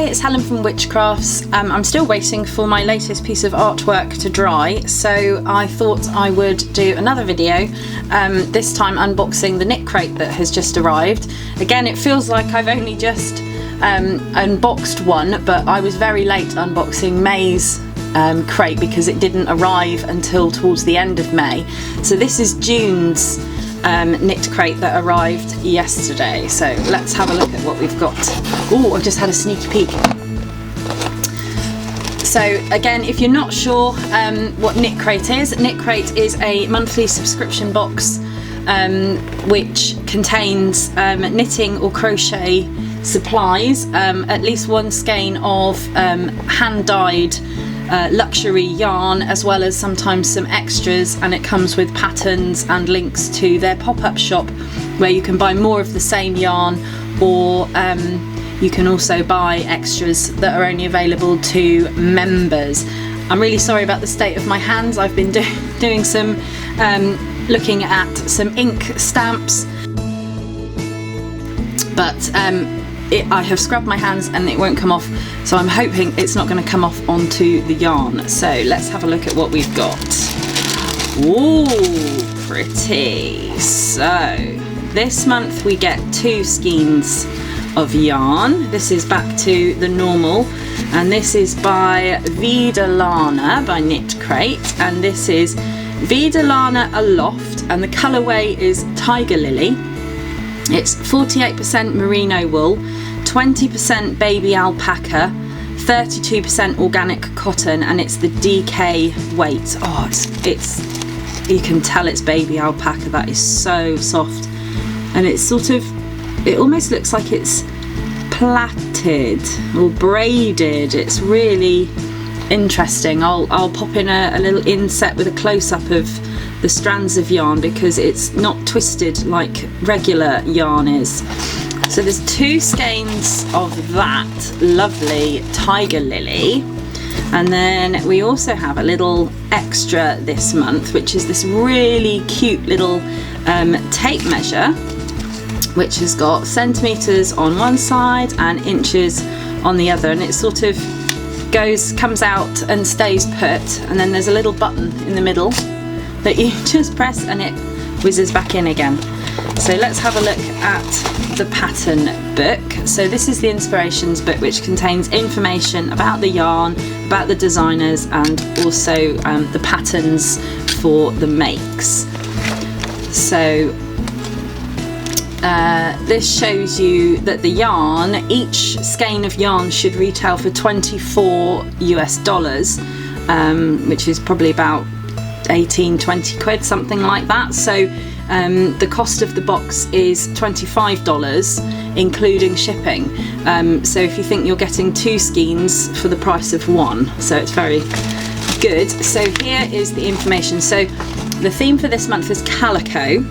it's Helen from Wychcrafts. I'm still waiting for my latest piece of artwork to dry, so I thought I would do another video, this time unboxing the Knitcrate that has just arrived. Again, it feels like I've only just unboxed one, but I was very late unboxing May's crate because it didn't arrive until towards the end of May. So this is June's Knitcrate that arrived yesterday. So let's have a look at what we've got. Oh, I've just had a sneaky peek. So again, if you're not sure what Knitcrate is a monthly subscription box which contains knitting or crochet supplies, at least one skein of hand-dyed luxury yarn, as well as sometimes some extras, and it comes with patterns and links to their pop-up shop where you can buy more of the same yarn, or you can also buy extras that are only available to members. I'm really sorry about the state of my hands. I've been doing some looking at some ink stamps, but I have scrubbed my hands and it won't come off, so I'm hoping it's not going to come off onto the yarn. So let's have a look at what we've got. Ooh, pretty. So this month we get 2 skeins of yarn. This is back to the normal, and this is by Vida Lana by Knitcrate, and this is Vida Lana Aloft, and the colourway is Tiger Lily. It's 48% merino wool, 20% baby alpaca, 32% organic cotton, and it's the DK weight. Oh, it's you can tell it's baby alpaca. That is so soft, and it's sort of, it almost looks like it's plaited or braided. It's really interesting. I'll pop in a little inset with a close-up of the strands of yarn because it's not twisted like regular yarn is. So there's 2 skeins of that lovely Tiger Lily, and then we also have a little extra this month, which is this really cute little tape measure, which has got centimetres on one side and inches on the other, and it sort of comes out and stays put, and then there's a little button in the middle that you just press and it whizzes back in again. So let's have a look at the pattern book. So this is the inspirations book, which contains information about the yarn, about the designers, and also the patterns for the makes. So this shows you that the yarn, each skein of yarn should retail for $24 US, which is probably about 18-20 quid, something like that. So the cost of the box is $25 including shipping. So if you think you're getting 2 skeins for the price of 1, so it's very good. So here is the information. So the theme for this month is calico,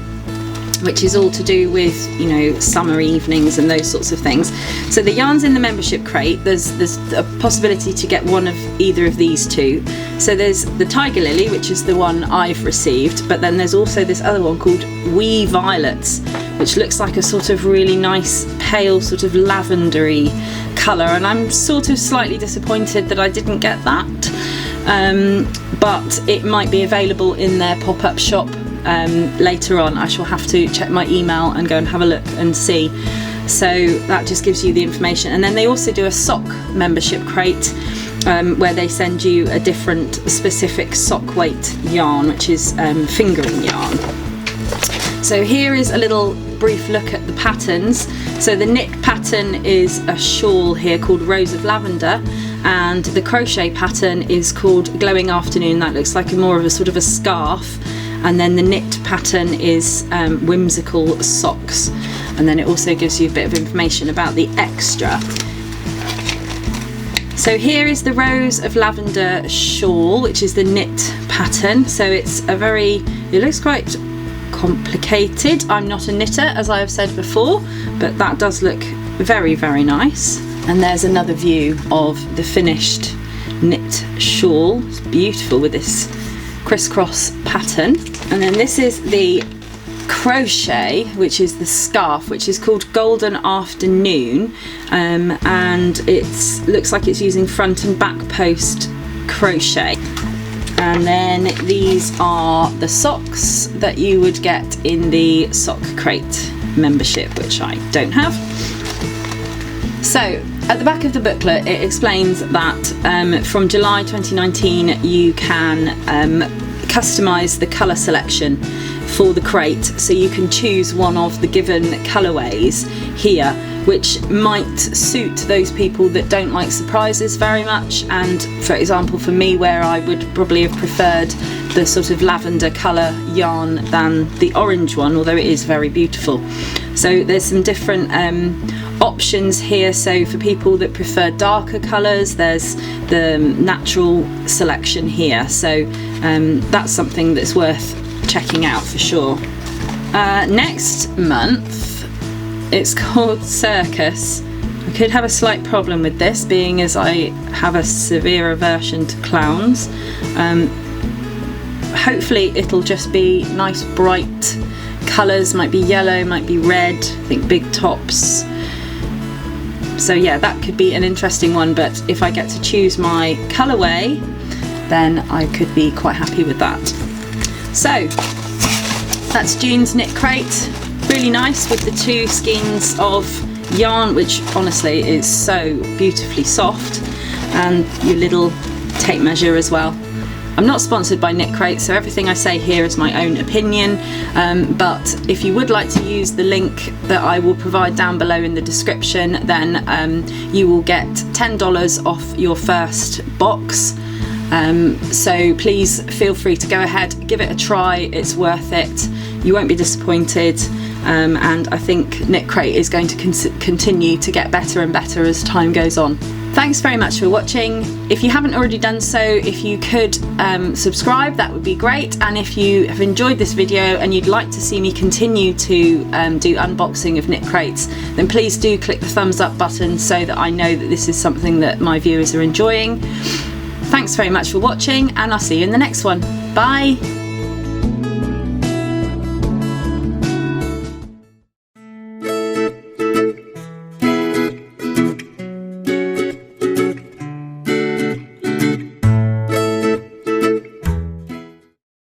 which is all to do with, you know, summer evenings and those sorts of things. So the yarns in the membership crate, there's a possibility to get one of either of these 2. So there's the Tiger Lily, which is the one I've received, but then there's also this other one called Wee Violets, which looks like a sort of really nice pale sort of lavendery colour, and I'm sort of slightly disappointed that I didn't get that, but it might be available in their pop-up shop later on. I shall have to check my email and go and have a look and see. So that just gives you the information. And then they also do a sock membership crate where they send you a different specific sock weight yarn, which is fingering yarn. So here is a little brief look at the patterns. So the knit pattern is a shawl here called Rose of Lavender, and the crochet pattern is called Glowing Afternoon. That looks like more of a sort of a scarf. And then the knit pattern is Whimsical Socks, and then it also gives you a bit of information about the extra. So here is the Rose of Lavender shawl, which is the knit pattern. So it's it looks quite complicated. I'm not a knitter, as I have said before, but that does look very, very nice. And there's another view of the finished knit shawl. It's beautiful with this crisscross pattern. And then this is the crochet, which is the scarf, which is called Golden Afternoon, and it looks like it's using front and back post crochet. And then these are the socks that you would get in the Sock Crate membership, which I don't have. So at the back of the booklet it explains that from July 2019 you can customise the colour selection for the crate, so you can choose one of the given colourways here, which might suit those people that don't like surprises very much. And for example, for me, where I would probably have preferred the sort of lavender colour yarn than the orange one, although it is very beautiful. So there's some different options here. So for people that prefer darker colours, there's the natural selection here, so that's something that's worth checking out for sure. Next month it's called Circus. I could have a slight problem with this, being as I have a severe aversion to clowns. Hopefully it'll just be nice bright colours, might be yellow, might be red, I think big tops. So yeah, that could be an interesting one, but if I get to choose my colourway, then I could be quite happy with that. So that's June's Knit Crate. Really nice with the 2 skeins of yarn, which honestly is so beautifully soft, and your little tape measure as well. I'm not sponsored by Knitcrate, so everything I say here is my own opinion, but if you would like to use the link that I will provide down below in the description, then you will get $10 off your first box. So please feel free to go ahead, give it a try, it's worth it, you won't be disappointed, and I think Knitcrate is going to continue to get better and better as time goes on. Thanks very much for watching. If you haven't already done so, if you could subscribe, that would be great. And if you have enjoyed this video and you'd like to see me continue to do unboxing of knit crates, then please do click the thumbs up button so that I know that this is something that my viewers are enjoying. Thanks very much for watching, and I'll see you in the next one. Bye!